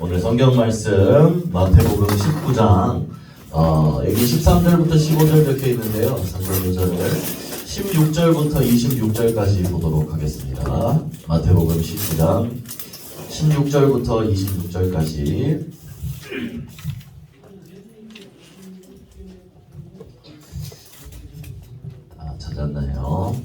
오늘 성경 말씀 마태복음 19장 여기 13절부터 15절 적혀 있는데요. 성경 요절을 16절부터 26절까지 보도록 하겠습니다. 마태복음 19장 16절부터 26절까지 찾았나요?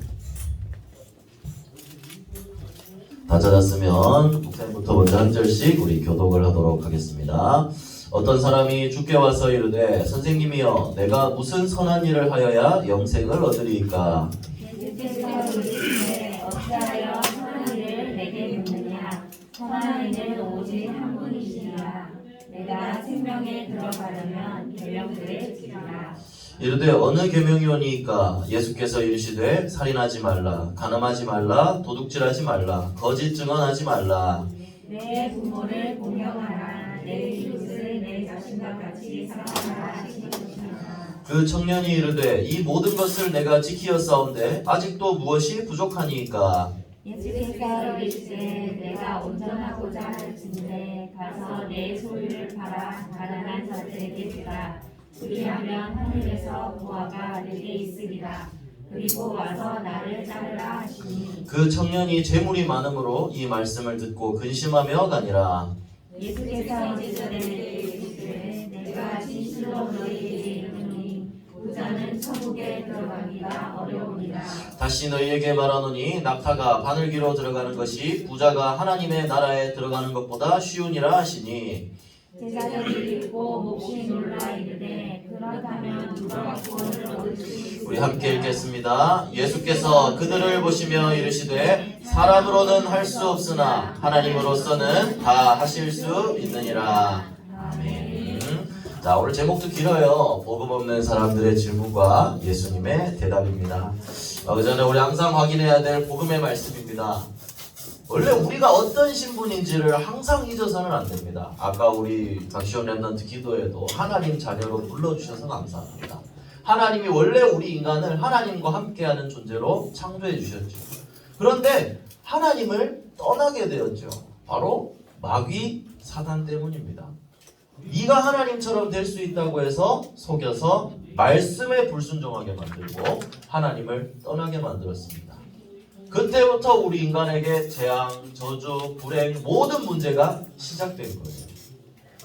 다 찾았으면 목사님부터 먼저 한 절씩 우리 교독을 하도록 하겠습니다. 어떤 사람이 주께 와서 이르되 선생님이여 내가 무슨 선한 일을 하여야 영생을 얻으리이까? 예수께서 이르시되 어찌하여 선한 일을 내게 묻느냐? 선한 이는 오직 한 분이시니라. 내가 생명에 들어가려면 계명들을 지키라. 이르되 어느 계명이오니이까? 예수께서 이르시되 살인하지 말라, 간음하지 말라, 도둑질하지 말라, 거짓 증언하지 말라. 내 부모를 공경하라. 내 이웃을 내 자신과 같이 사랑하라 하시니라. 그 청년이 이르되 이 모든 것을 내가 지키었사온데 아직도 무엇이 부족하니이까? 예수께서 이르시되 내가 온전하고자 할진대 가서 내 소유를 팔아 가난한 자들에게 주라. 그리하면 하늘에서 보화가 내게 있으리라. 그리고 와서 나를 따르라 하시니. 그 청년이 재물이 많음으로 이 말씀을 듣고 근심하며 가니라. 예수께서 이르시되 내가 진실로 너희에게 이르노니 부자는 천국에 들어가기가 어려우니라. 다시 너희에게 말하노니 낙타가 바늘기로 들어가는 것이 부자가 하나님의 나라에 들어가는 것보다 쉬우니라 하시니. 제자들이 듣고 몹시 놀라 이르되 그렇다면 누가 구원을 얻을 수 있으리까? 우리 함께 읽겠습니다. 예수께서 그들을 보시며 이르시되 사람으로는 할 수 없으나 하나님으로서는 다 하실 수 있느니라. 아멘. 자, 오늘 제목도 길어요. 복음 없는 사람들의 질문과 예수님의 대답입니다. 그 전에 우리 항상 확인해야 될 복음의 말씀입니다. 원래 우리가 어떤 신분인지를 항상 잊어서는 안 됩니다. 아까 우리 박시원 랩런트 기도에도 하나님 자녀로 불러주셔서 감사합니다. 하나님이 원래 우리 인간을 하나님과 함께하는 존재로 창조해 주셨죠. 그런데 하나님을 떠나게 되었죠. 바로 마귀 사단 때문입니다. 네가 하나님처럼 될 수 있다고 해서 속여서 말씀에 불순종하게 만들고 하나님을 떠나게 만들었습니다. 그때부터 우리 인간에게 재앙, 저주, 불행 모든 문제가 시작된 거예요.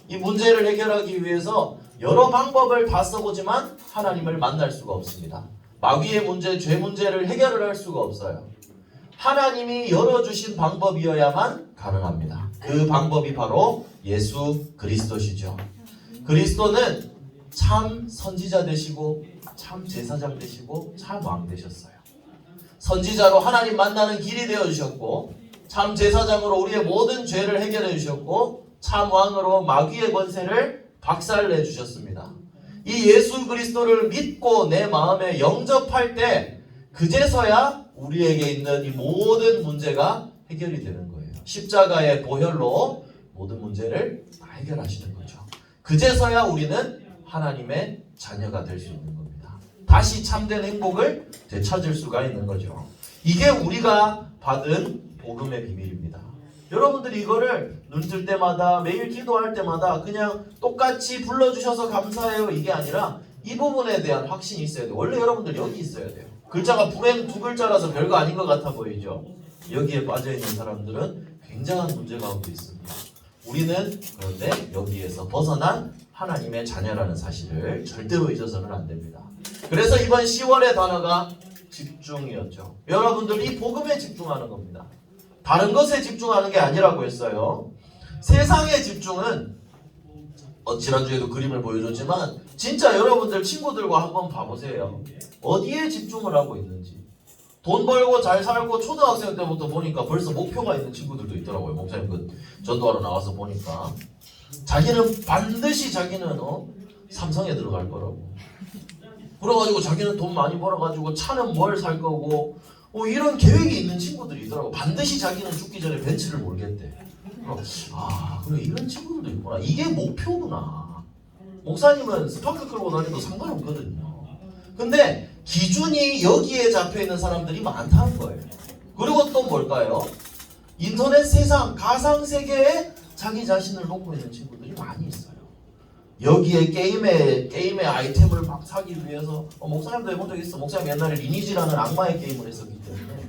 이 문제를 해결하기 위해서 여러 방법을 다 써보지만 하나님을 만날 수가 없습니다. 마귀의 문제, 죄 문제를 해결을 할 수가 없어요. 하나님이 열어주신 방법이어야만 가능합니다. 그 방법이 바로 예수 그리스도시죠. 그리스도는 참 선지자 되시고 참 제사장 되시고 참 왕 되셨어요. 선지자로 하나님 만나는 길이 되어주셨고 참 제사장으로 우리의 모든 죄를 해결해 주셨고 참 왕으로 마귀의 권세를 박살내 주셨습니다. 이 예수 그리스도를 믿고 내 마음에 영접할 때 그제서야 우리에게 있는 이 모든 문제가 해결이 되는 거예요. 십자가의 보혈로 모든 문제를 다 해결하시는 거죠. 그제서야 우리는 하나님의 자녀가 될 수 있는 겁니다. 다시 참된 행복을 되찾을 수가 있는 거죠. 이게 우리가 받은 복음의 비밀입니다. 여러분들이 이거를 눈 뜰 때마다 매일 기도할 때마다 그냥 똑같이 불러주셔서 감사해요 이게 아니라 이 부분에 대한 확신이 있어야 돼요. 원래 여러분들 여기 있어야 돼요. 글자가 불행 두 글자라서 별거 아닌 것 같아 보이죠. 여기에 빠져있는 사람들은 굉장한 문제 가운데 있습니다. 우리는 그런데 여기에서 벗어난 하나님의 자녀라는 사실을 절대로 잊어서는 안 됩니다. 그래서 이번 10월의 단어가 집중이었죠. 여러분들 이 복음에 집중하는 겁니다. 다른 것에 집중하는 게 아니라고 했어요. 세상의 집중은 지난주에도 그림을 보여줬지만 진짜 여러분들 친구들과 한번 봐보세요. 어디에 집중을 하고 있는지. 돈 벌고 잘 살고 초등학생 때부터 보니까 벌써 목표가 있는 친구들도 있더라고요. 목사님 그 전도하러 나와서 보니까 자기는 반드시 자기는 삼성에 들어갈 거라고. 그래가지고 자기는 돈 많이 벌어가지고 차는 뭘 살 거고 이런 계획이 있는 친구들이 있더라고. 반드시 자기는 죽기 전에 벤츠를 몰겠대. 그래 이런 친구들도 있구나. 이게 목표구나. 목사님은 스파크 끌고 다녀도 상관없거든요. 근데 기준이 여기에 잡혀있는 사람들이 많다는 거예요. 그리고 또 뭘까요? 인터넷 세상, 가상세계에 자기 자신을 놓고 있는 친구들이 많이 있어요. 여기에 게임의 아이템을 막 사기 위해서 목사님도 해본 적 있어. 목사님 옛날에 리니지라는 악마의 게임을 했었기 때문에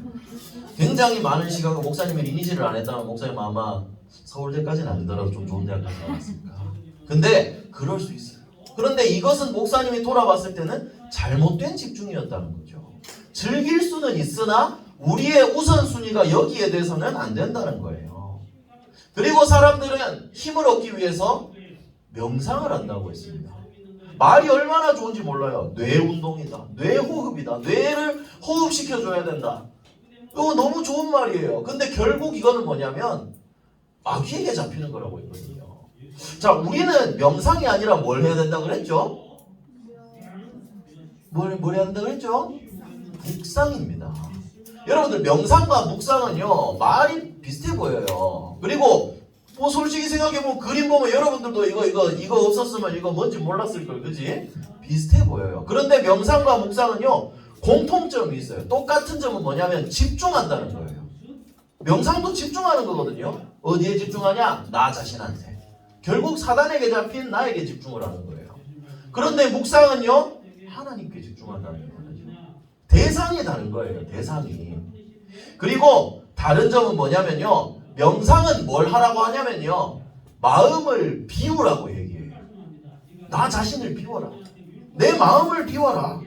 굉장히 많은 시간을 목사님이 리니지를 안 했다면 목사님 아마 서울대까지는 아니더라도 좀 좋은 대학 가지 않았을까. 근데 그럴 수 있어요. 그런데 이것은 목사님이 돌아봤을 때는 잘못된 집중이었다는 거죠. 즐길 수는 있으나 우리의 우선순위가 여기에 대해서는 안 된다는 거예요. 그리고 사람들은 힘을 얻기 위해서 명상을 한다고 했습니다. 말이 얼마나 좋은지 몰라요. 뇌 운동이다. 뇌 호흡이다. 뇌를 호흡시켜줘야 된다. 이거 너무 좋은 말이에요. 근데 결국 이거는 뭐냐면 마귀에게 잡히는 거라고 했거든요. 자, 우리는 명상이 아니라 뭘 해야 된다고 그랬죠? 뭘 해야 된다고 그랬죠? 묵상입니다. 여러분들 명상과 묵상은요 말이 비슷해 보여요. 그리고 뭐 솔직히 생각해보면 그림 보면 여러분들도 이거 없었으면 이거 뭔지 몰랐을 걸, 그지? 비슷해 보여요. 그런데 명상과 묵상은요 공통점이 있어요. 똑같은 점은 뭐냐면 집중한다는 거예요. 명상도 집중하는 거거든요. 어디에 집중하냐? 나 자신한테. 결국 사단에게 잡힌 나에게 집중을 하는 거예요. 그런데 묵상은요 하나님께 집중한다는 거예요. 대상이 다른 거예요. 대상이. 그리고 다른 점은 뭐냐면요 명상은 뭘 하라고 하냐면요 마음을 비우라고 얘기해요. 나 자신을 비워라. 내 마음을 비워라.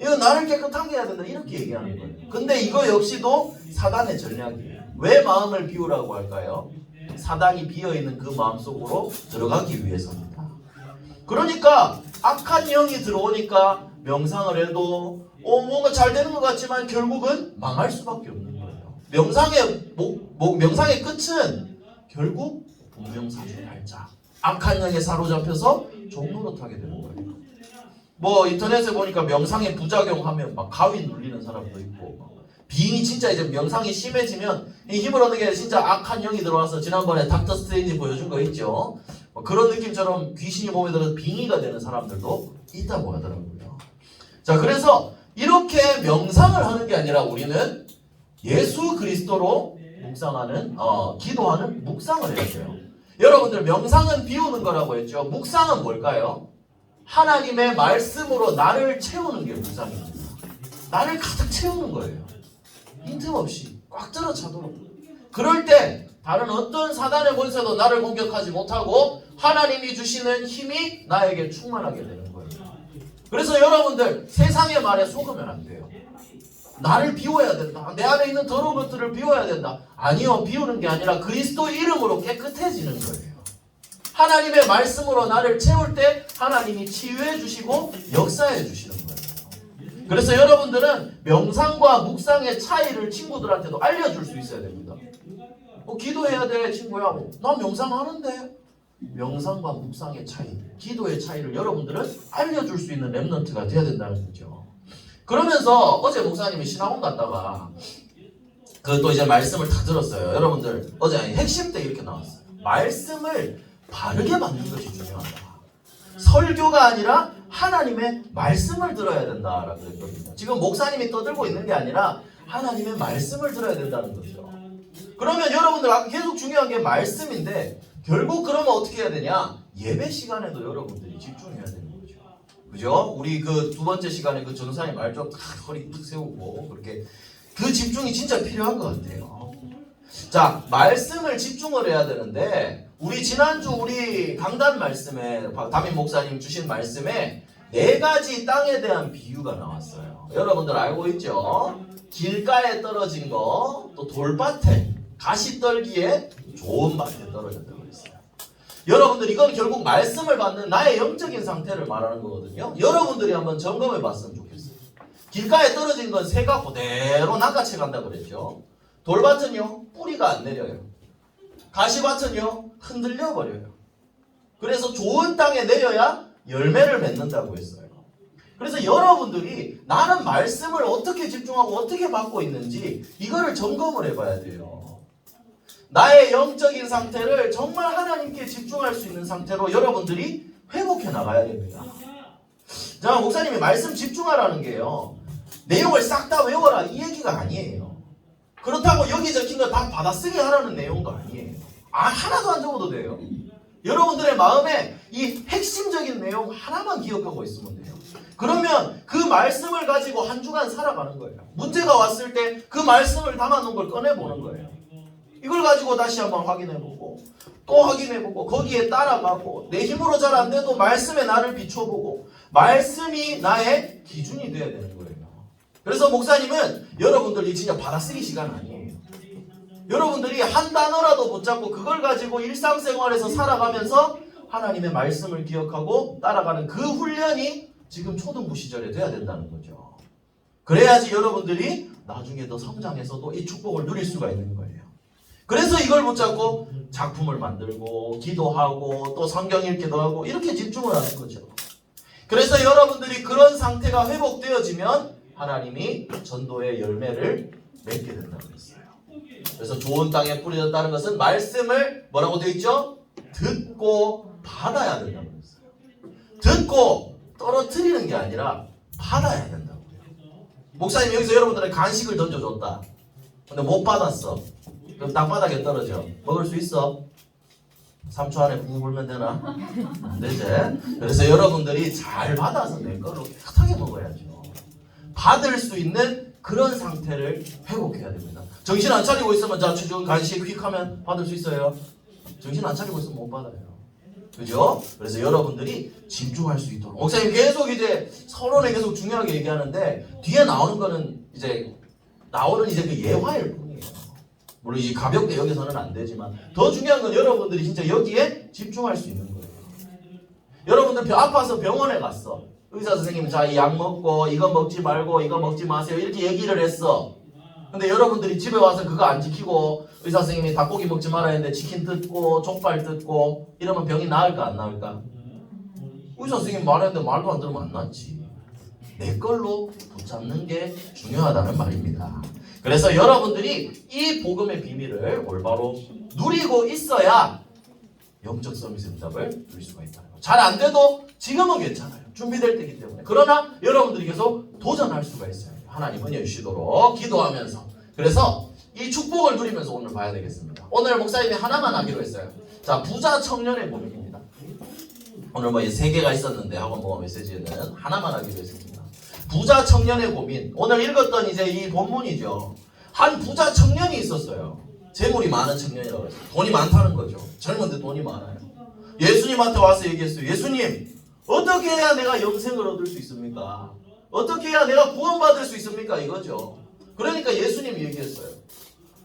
이거 나를 깨끗하게 해야 된다. 이렇게 얘기하는 거예요. 근데 이거 역시도 사단의 전략이에요. 왜 마음을 비우라고 할까요? 사단이 비어있는 그 마음속으로 들어가기 위해서입니다. 그러니까 악한 영이 들어오니까 명상을 해도 뭔가 잘 되는 것 같지만 결국은 망할 수밖에 없는 거예요. 명상의 끝은 결국 분명사주팔자. 악한 영에 사로잡혀서 종노릇하게 되는 거예요. 뭐 인터넷에 보니까 명상의 부작용하면 막 가위 눌리는 사람도 있고, 빙이 진짜 이제 명상이 심해지면 이 힘을 얻는 게 진짜 악한 영이 들어와서 지난번에 닥터 스트레인지 보여준 거 있죠. 그런 느낌처럼 귀신이 몸에 들어서 빙의가 되는 사람들도 있다고 하더라고요. 자, 그래서 이렇게 명상을 하는 게 아니라 우리는 예수 그리스도로 묵상하는 기도하는 묵상을 해야 돼요. 여러분들 명상은 비우는 거라고 했죠. 묵상은 뭘까요? 하나님의 말씀으로 나를 채우는 게 묵상입니다. 나를 가득 채우는 거예요. 빈틈없이 꽉 들어 차도록. 그럴 때 다른 어떤 사단의 권세도 나를 공격하지 못하고 하나님이 주시는 힘이 나에게 충만하게 되는 거예요. 그래서 여러분들 세상의 말에 속으면 안 돼요. 나를 비워야 된다. 내 안에 있는 더러운 것들을 비워야 된다. 아니요. 비우는 게 아니라 그리스도 이름으로 깨끗해지는 거예요. 하나님의 말씀으로 나를 채울 때 하나님이 치유해 주시고 역사해 주시는 거예요. 그래서 여러분들은 명상과 묵상의 차이를 친구들한테도 알려줄 수 있어야 됩니다. 기도해야 돼 친구야. 난 명상하는데. 명상과 묵상의 차이, 기도의 차이를 여러분들은 알려줄 수 있는 렘넌트가 돼야 된다는 거죠. 그러면서 어제 목사님이 신학원 갔다가 또 이제 말씀을 다 들었어요. 여러분들 어제 핵심 때 이렇게 나왔어요. 말씀을 바르게 받는 것이 중요하다. 설교가 아니라 하나님의 말씀을 들어야 된다라고 했거든요. 지금 목사님이 떠들고 있는 게 아니라 하나님의 말씀을 들어야 된다는 거죠. 그러면 여러분들 아까 계속 중요한 게 말씀인데 결국 그러면 어떻게 해야 되냐? 예배 시간에도 여러분들이 집중해야 되는 거죠. 그죠? 우리 그 두 번째 시간에 그 전사님 말 좀 허리 툭 세우고 그렇게 그 집중이 진짜 필요한 것 같아요. 자, 말씀을 집중을 해야 되는데 우리 지난주 우리 강단 말씀에 담임 목사님 주신 말씀에 4가지 땅에 대한 비유가 나왔어요. 여러분들 알고 있죠? 길가에 떨어진 거, 또 돌밭에, 가시떨기에 좋은 밭에 떨어졌다고 했어요. 여러분들 이건 결국 말씀을 받는 나의 영적인 상태를 말하는 거거든요. 여러분들이 한번 점검해 봤으면 좋겠어요. 길가에 떨어진 건 새가 그대로 낚아채 간다 그랬죠. 돌밭은요 뿌리가 안 내려요. 가시밭은요 흔들려 버려요. 그래서 좋은 땅에 내려야 열매를 맺는다고 했어요. 그래서 여러분들이 나는 말씀을 어떻게 집중하고 어떻게 받고 있는지 이거를 점검을 해봐야 돼요. 나의 영적인 상태를 정말 하나님께 집중할 수 있는 상태로 여러분들이 회복해 나가야 됩니다. 자, 목사님이 말씀 집중하라는 게요 내용을 싹 다 외워라 이 얘기가 아니에요. 그렇다고 여기 적힌 거 다 받아쓰기 하라는 내용도 아니에요. 하나도 안 적어도 돼요. 여러분들의 마음에 이 핵심적인 내용 하나만 기억하고 있으면 돼요. 그러면 그 말씀을 가지고 한 주간 살아가는 거예요. 문제가 왔을 때 그 말씀을 담아놓은 걸 꺼내보는 거예요. 이걸 가지고 다시 한번 확인해보고 또 확인해보고 거기에 따라가고 내 힘으로 잘 안 돼도 말씀에 나를 비춰보고 말씀이 나의 기준이 돼야 되는 거예요. 그래서 목사님은 여러분들이 진짜 받아쓰기 시간 아니에요. 여러분들이 한 단어라도 붙잡고 그걸 가지고 일상생활에서 살아가면서 하나님의 말씀을 기억하고 따라가는 그 훈련이 지금 초등부 시절에 돼야 된다는 거죠. 그래야지 여러분들이 나중에 더 성장해서도 이 축복을 누릴 수가 있는 거예요. 그래서 이걸 붙잡고 작품을 만들고 기도하고 또 성경 읽기도 하고 이렇게 집중을 하는 거죠. 그래서 여러분들이 그런 상태가 회복되어지면 하나님이 전도의 열매를 맺게 된다고 했어요. 그래서 좋은 땅에 뿌려졌다는 것은 말씀을 뭐라고 되어 있죠? 듣고 받아야 된다고 했어요. 듣고 떨어뜨리는 게 아니라 받아야 된다고 해요. 목사님 여기서 여러분들에게 간식을 던져줬다. 근데 못 받았어. 그럼 땅바닥에 떨어져. 먹을 수 있어? 3초 안에 붕 불면 되나? 안 되지. 그래서 여러분들이 잘 받아서 내 걸로 깨끗하게 먹어야죠. 받을 수 있는 그런 상태를 회복해야 됩니다. 정신 안 차리고 있으면 자 주중 간식 휙 하면 받을 수 있어요? 정신 안 차리고 있으면 못 받아요. 그죠? 그래서 여러분들이 집중할 수 있도록 목사님 계속 이제 서론에 계속 중요하게 얘기하는데 뒤에 나오는 거는 이제 그 예화일 뿐이에요. 물론 이제 가볍게 여기서는 안 되지만 더 중요한 건 여러분들이 진짜 여기에 집중할 수 있는 거예요. 여러분들 아파서 병원에 갔어. 의사 선생님이 자, 이 약 먹고 이거 먹지 말고 이거 먹지 마세요 이렇게 얘기를 했어. 근데 여러분들이 집에 와서 그거 안 지키고 의사 선생님이 닭고기 먹지 말아야 했는데 치킨 뜯고 족발 뜯고 이러면 병이 나을까 안 나을까? 의사 선생님이 말했는데 말도 안 들으면 안 낫지. 내 걸로 붙잡는 게 중요하다는 말입니다. 그래서 여러분들이 이 복음의 비밀을 올바로 누리고 있어야 영적 서밋 응답을 누릴 수가 있다는 거예요. 잘 안 돼도 지금은 괜찮아요. 준비될 때이기 때문에. 그러나 여러분들이 계속 도전할 수가 있어요. 하나님은 여주시도록 기도하면서. 그래서 이 축복을 누리면서 오늘 봐야 되겠습니다. 오늘 목사님이 하나만 하기로 했어요. 자, 부자 청년의 고민입니다. 오늘 뭐 3개가 있었는데 학원 모험 메시지에는 하나만 하기로 했습니다. 부자 청년의 고민. 오늘 읽었던 이제 이 본문이죠. 한 부자 청년이 있었어요. 재물이 많은 청년이라고 해서 돈이 많다는 거죠. 젊은데 돈이 많아요. 예수님한테 와서 얘기했어요. 예수님, 어떻게 해야 내가 영생을 얻을 수 있습니까? 어떻게 해야 내가 구원받을 수 있습니까? 이거죠. 그러니까 예수님이 얘기했어요.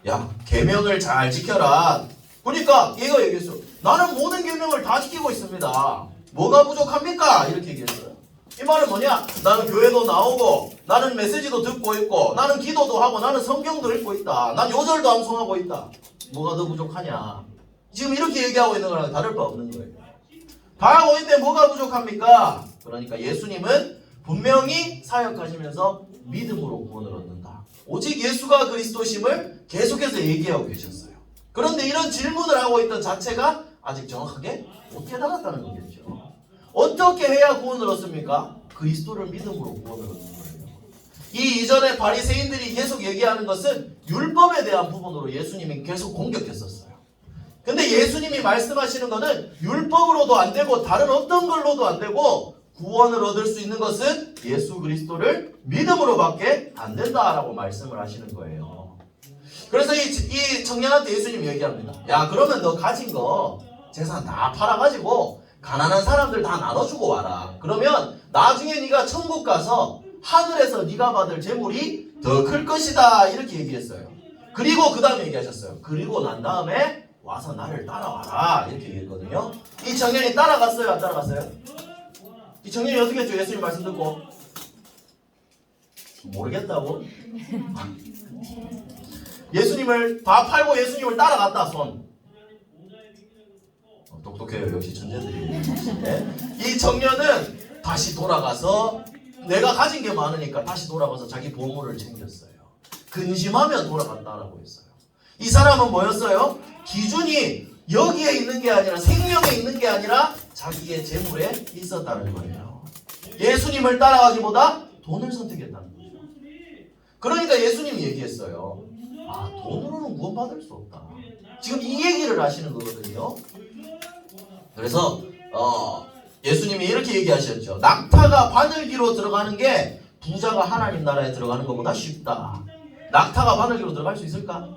야, 계명을 잘 지켜라. 그러니까 얘가 얘기했어요. 나는 모든 계명을 다 지키고 있습니다. 뭐가 부족합니까? 이렇게 얘기했어요. 이 말은 뭐냐? 나는 교회도 나오고 나는 메시지도 듣고 있고 나는 기도도 하고 나는 성경도 읽고 있다. 난 요절도 암송하고 있다. 뭐가 더 부족하냐? 지금 이렇게 얘기하고 있는 거랑 다를 바 없는 거예요. 다 하고 있는데 뭐가 부족합니까? 그러니까 예수님은 분명히 사역하시면서 믿음으로 구원을 얻는다. 오직 예수가 그리스도심을 계속해서 얘기하고 계셨어요. 그런데 이런 질문을 하고 있던 자체가 아직 정확하게 못 깨달았다는 거겠죠. 어떻게 해야 구원을 얻습니까? 그리스도를 믿음으로 구원을 얻는 거예요. 이 이전에 바리새인들이 계속 얘기하는 것은 율법에 대한 부분으로 예수님이 계속 공격했었어요. 근데 예수님이 말씀하시는 것은 율법으로도 안 되고 다른 어떤 걸로도 안 되고 구원을 얻을 수 있는 것은 예수 그리스도를 믿음으로밖에 안 된다라고 말씀을 하시는 거예요. 그래서 이 청년한테 예수님이 얘기합니다. 야, 그러면 너 가진 거 재산 다 팔아가지고 가난한 사람들 다 나눠주고 와라. 그러면 나중에 네가 천국 가서 하늘에서 네가 받을 재물이 더 클 것이다. 이렇게 얘기했어요. 그리고 그 다음에 얘기하셨어요. 그리고 난 다음에 와서 나를 따라와라. 이렇게 얘기했거든요. 이 청년이 따라갔어요? 안 따라갔어요? 이 청년이 어떻게 했죠? 예수님 말씀 듣고 모르겠다고? 예수님을 다 팔고 예수님을 따라갔다. 손 똑똑해요. 역시 천재들이. 네? 이 청년은 다시 돌아가서 내가 가진 게 많으니까 다시 돌아가서 자기 보물을 챙겼어요. 근심하며 돌아간다라고 했어요. 이 사람은 뭐였어요? 기준이 여기에 있는 게 아니라 생명에 있는 게 아니라 자기의 재물에 있었다는 거예요. 예수님을 따라가기보다 돈을 선택했다는 거죠. 그러니까 예수님이 얘기했어요. 아, 돈으로는 구원받을 수 없다. 지금 이 얘기를 하시는 거거든요. 그래서 예수님이 이렇게 얘기하셨죠. 낙타가 바늘기로 들어가는 게 부자가 하나님 나라에 들어가는 것보다 쉽다. 낙타가 바늘기로 들어갈 수 있을까?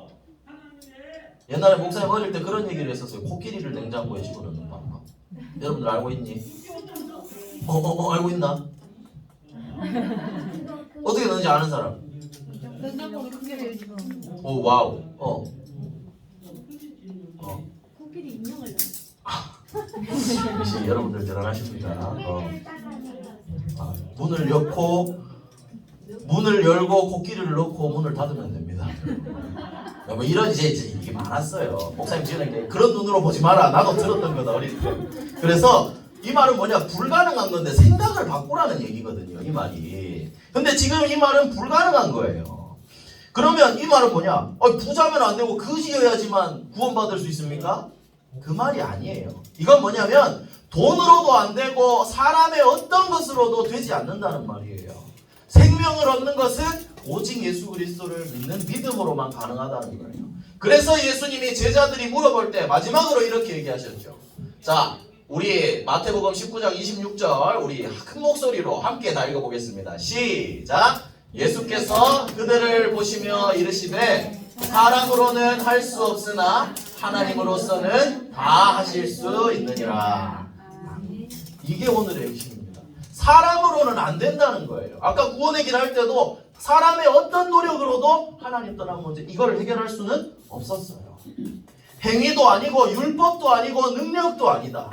옛날에 목사님 어릴 때 그런 얘기를 했었어요. 코끼리를 냉장고에 집어넣는 방법. 여러분들 알고 있니? 알고 있나? 어떻게 넣는지 아는 사람? 냉장고에 코끼리를 집어넣는 오 와우. 코끼리 인형을 역시 여러분들 대단하십니다. 문을 열고 코끼리를 넣고 문을 닫으면 됩니다. 뭐 이런 이제 이게 많았어요. 목사님 지금 그런 눈으로 보지 마라. 나도 들었던 거다 어릴 때. 그래서 이 말은 뭐냐? 불가능한 건데 생각을 바꾸라는 얘기거든요. 이 말이. 근데 지금 이 말은 불가능한 거예요. 그러면 이 말은 뭐냐? 부자면 안 되고 거지여야지만 구원받을 수 있습니까? 그 말이 아니에요. 이건 뭐냐면 돈으로도 안 되고 사람의 어떤 것으로도 되지 않는다는 말이에요. 생명을 얻는 것은 오직 예수 그리스도를 믿는 믿음으로만 가능하다는 거예요. 그래서 예수님이 제자들이 물어볼 때 마지막으로 이렇게 얘기하셨죠. 자, 우리 마태복음 19장 26절 우리 큰 목소리로 함께 다 읽어보겠습니다. 시작! 예수께서 그들을 보시며 이르시되 사람으로는 할 수 없으나 하나님으로서는 다 하실 수 있느니라. 이게 오늘의 핵심입니다. 사람으로는 안 된다는 거예요. 아까 구원의 길 할 때도 사람의 어떤 노력으로도 하나님 떠난 문제 이걸 해결할 수는 없었어요. 행위도 아니고 율법도 아니고 능력도 아니다.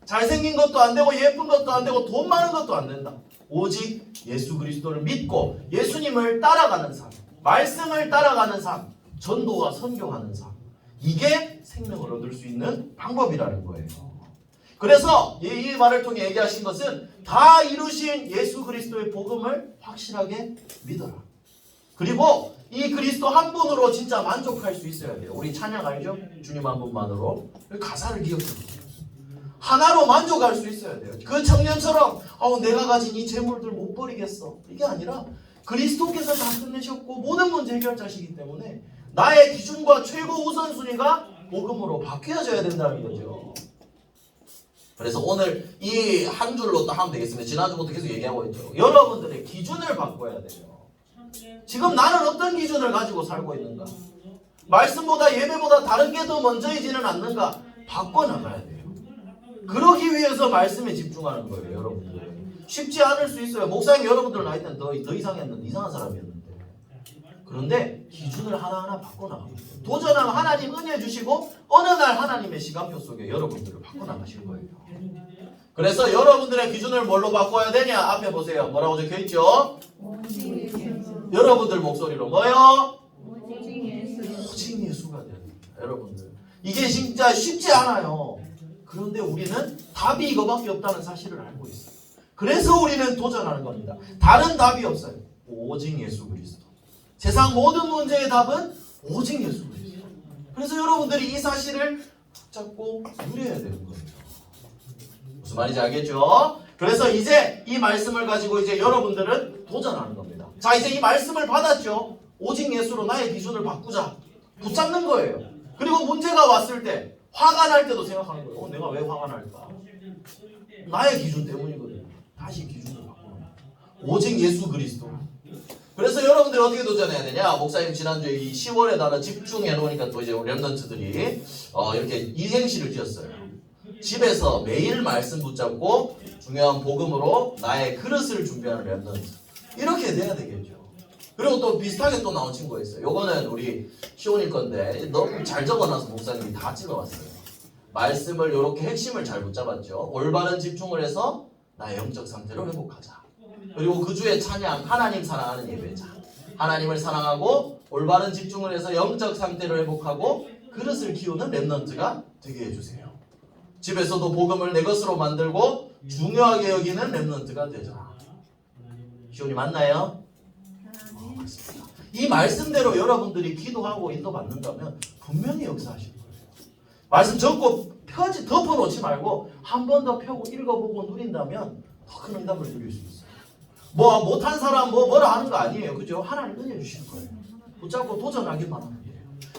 잘생긴 것도 안 되고 예쁜 것도 안 되고 돈 많은 것도 안 된다. 오직 예수 그리스도를 믿고 예수님을 따라가는 삶, 말씀을 따라가는 삶, 전도와 선교하는 삶. 이게 생명을 얻을 수 있는 방법이라는 거예요. 그래서 이 말을 통해 얘기하신 것은 다 이루신 예수 그리스도의 복음을 확실하게 믿어라. 그리고 이 그리스도 한 분으로 진짜 만족할 수 있어야 돼요. 우리 찬양 알죠? 주님 한 분만으로. 가사를 기억해보세요. 하나로 만족할 수 있어야 돼요. 그 청년처럼 내가 가진 이 재물들 못 버리겠어. 이게 아니라 그리스도께서 다 끝내셨고 모든 문제 해결자시기 때문에 나의 기준과 최고 우선순위가 복음으로 바뀌어져야 된다는 거죠. 그래서 오늘 이 한 줄로 또 하면 되겠습니다. 지난주부터 계속 얘기하고 있죠. 여러분들의 기준을 바꿔야 돼요. 지금 나는 어떤 기준을 가지고 살고 있는가? 말씀보다 예배보다 다른 게 더 먼저이지는 않는가? 바꿔나가야 돼요. 그러기 위해서 말씀에 집중하는 거예요. 여러분들. 쉽지 않을 수 있어요. 목사님 여러분들 나이 때는 더 이상했는데 이상한 사람이었는데. 그런데 기준을 하나하나 바꿔나갑니다. 도전하면 하나님 은혜 주시고 어느 날 하나님의 시간표 속에 여러분들을 바꿔나가실 거예요. 그래서 여러분들의 기준을 뭘로 바꿔야 되냐? 앞에 보세요. 뭐라고 적혀있죠? 여러분들 목소리로 뭐요? 오직 예수가 됩니다. 여러분들 이게 진짜 쉽지 않아요. 그런데 우리는 답이 이거밖에 없다는 사실을 알고 있어요. 그래서 우리는 도전하는 겁니다. 다른 답이 없어요. 오직 예수 그리스도. 세상 모든 문제의 답은 오직 예수 그리스도. 그래서 여러분들이 이 사실을 붙잡고 누려야 되는 거예요. 무슨 말인지 알겠죠? 그래서 이제 이 말씀을 가지고 이제 여러분들은 도전하는 겁니다. 자, 이제 이 말씀을 받았죠. 오직 예수로 나의 기준을 바꾸자. 붙잡는 거예요. 그리고 문제가 왔을 때 화가 날 때도 생각하는 거예요. 내가 왜 화가 날까? 나의 기준 때문이거든요. 다시 기준을 바꾸는 거예요. 오직 예수 그리스도. 그래서 여러분들이 어떻게 도전해야 되냐? 목사님 지난주에 이 10월에 나는 집중해 놓으니까 또 이제 랩런트들이 이렇게 이행시를 지었어요. 집에서 매일 말씀 붙잡고 중요한 복음으로 나의 그릇을 준비하는 랩런트. 이렇게 돼야 되겠죠. 그리고 또 비슷하게 또 나온 친구가 있어요. 요거는 우리 시온이 건데 너무 잘 적어놔서 목사님이 다 찍어왔어요. 말씀을 이렇게 핵심을 잘 붙잡았죠. 올바른 집중을 해서 나의 영적 상태를 회복하자. 그리고 그 주에 찬양, 하나님 사랑하는 예배자. 하나님을 사랑하고 올바른 집중을 해서 영적 상태를 회복하고 그릇을 키우는 랩런트가 되게 해주세요. 집에서도 복음을 내 것으로 만들고 중요하게 여기는 랩런트가 되자. 시온이 맞나요? 맞습니다. 이 말씀대로 여러분들이 기도하고 인도받는다면 분명히 역사하실 거예요. 말씀 적고 덮어놓지 말고 한 번 더 펴고 읽어보고 누린다면 더 큰 응답을 누릴 수 있어요. 뭐 못한 사람 뭐라 하는 거 아니에요. 그죠? 하나님 은혜 주시는 거예요. 붙잡고 도전하기만 하면 돼요.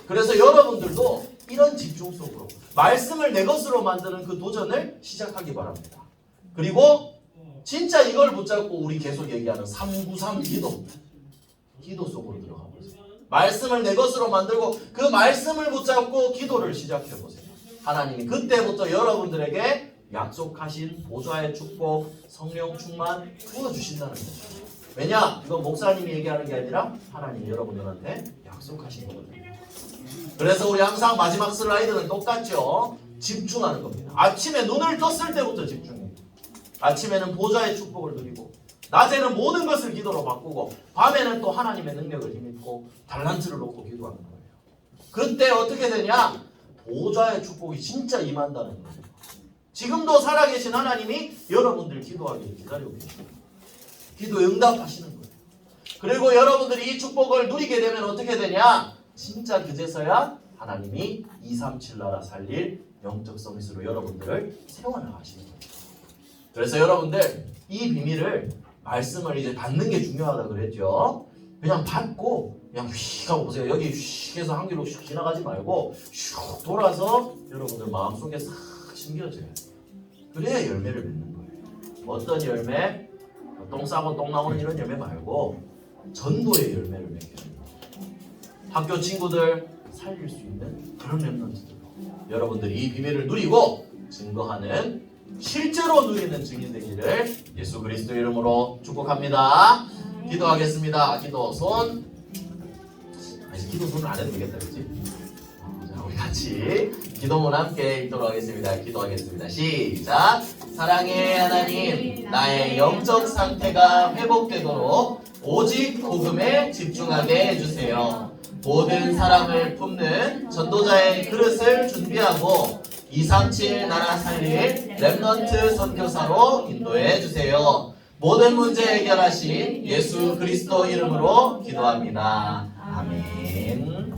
그래서 여러분들도 이런 집중 속으로 말씀을 내 것으로 만드는 그 도전을 시작하기 바랍니다. 그리고 진짜 이걸 붙잡고 우리 계속 얘기하는 393 기도 속으로 들어가 보세요. 말씀을 내 것으로 만들고 그 말씀을 붙잡고 기도를 시작해 보세요. 하나님이 그때부터 여러분들에게 약속하신 보좌의 축복, 성령 충만 부어주신다는 거예요. 왜냐? 이건 목사님이 얘기하는 게 아니라 하나님이 여러분들한테 약속하신 거거든요. 그래서 우리 항상 마지막 슬라이드는 똑같죠. 집중하는 겁니다. 아침에 눈을 떴을 때부터 집중해요. 아침에는 보좌의 축복을 누리고 낮에는 모든 것을 기도로 바꾸고 밤에는 또 하나님의 능력을 힘입고 달란트를 놓고 기도하는 거예요. 그때 어떻게 되냐? 보좌의 축복이 진짜 임한다는 거예요. 지금도 살아계신 하나님이 여러분들 기도하기를 기다리고 계십니다. 기도 응답하시는 거예요. 그리고 여러분들이 이 축복을 누리게 되면 어떻게 되냐? 진짜 그제서야 하나님이 237 나라 살릴 영적 서밋으로 여러분들을 세워나가시는 거예요. 그래서 여러분들 이 비밀을 말씀을 이제 받는 게 중요하다 그랬죠. 그냥 받고 그냥 휙 하고 보세요. 여기 휙 해서 한 길로 슉 지나가지 말고 슉 돌아서 여러분들 마음속에 싹 심겨져요. 그래야 열매를 맺는 거예요. 어떤 열매? 똥 싸고 똥 나오는 이런 열매 말고 전도의 열매를 맺게 됩니다. 학교 친구들 살릴 수 있는 그런 렘넌트들로 여러분들이 이 비밀을 누리고 증거하는 실제로 누리는 증인 되기를 예수 그리스도 이름으로 축복합니다. 기도하겠습니다. 기도 손. 아니 기도 손을 안 해도 되겠다, 그렇지? 자, 우리 같이 기도문 함께 읽도록 하겠습니다. 기도하겠습니다. 시작. 사랑의 하나님, 나의 영적 상태가 회복되도록 오직 복음에 집중하게 해주세요. 모든 사람을 품는 전도자의 그릇을 준비하고 237 나라 살릴 렘넌트 선교사로 인도해 주세요. 모든 문제 해결하신 예수 그리스도 이름으로 기도합니다. 아멘.